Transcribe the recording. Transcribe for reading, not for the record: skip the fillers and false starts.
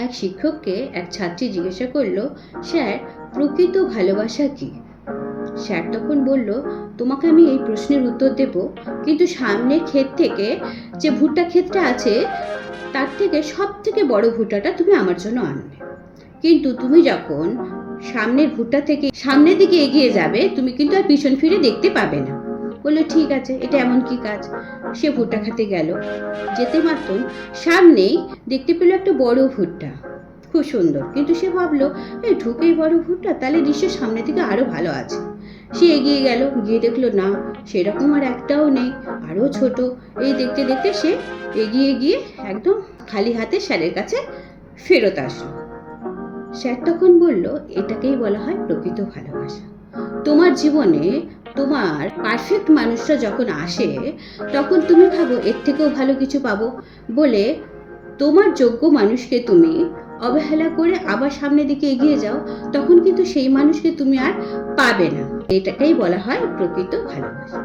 এক শিক্ষককে এক ছাত্রী জিজ্ঞাসা করলো, স্যার, প্রকৃত ভালোবাসা কি? স্যার তখন বলল, তোমাকে আমি এই প্রশ্নের উত্তর দেব, কিন্তু সামনের ক্ষেত থেকে যে ভুট্টা ক্ষেতটা আছে তার থেকে সব থেকে বড় ভুট্টাটা তুমি আমার জন্য আনবে। কিন্তু তুমি যখন সামনের ভুট্টা থেকে সামনের দিকে এগিয়ে যাবে, তুমি কিন্তু আর পিছন ফিরে দেখতে পাবে না। বললো, ঠিক আছে, এটা এমন কি কাজ? সে ভুট্টা খেতে গেল, যেতে মাত্র সামনেই দেখতে পেল একটা বড় ভুট্টা, খুব সুন্দর। কিন্তু সে ভাবলো, এই ঢুকেই বড় ভুট্টা, তাহলে নিশ্চয় সামনের দিকে আরো ভালো আছে। সে এগিয়ে গেল, গিয়ে দেখলো না, সেরকম আর একটাও নেই, আরো ছোট। এই দেখতে দেখতে সে এগিয়ে গিয়ে একদম খালি হাতে স্যারের কাছে ফেরত আসলো। স্যার তখন বলল, এটাকেই বলা হয় প্রকৃত ভালোবাসা। তোমার জীবনে তোমার পারফেক্ট মানুষটা যখন আসে, তখন তুমি ভাবো এর থেকেও ভালো কিছু পাবো বলে তোমার যোগ্য মানুষকে তুমি অবহেলা করে আবার সামনের দিকে এগিয়ে যাও, তখন কিন্তু সেই মানুষকে তুমি আর পাবে না। এটাকেই বলা হয় প্রকৃত ভালোবাসা।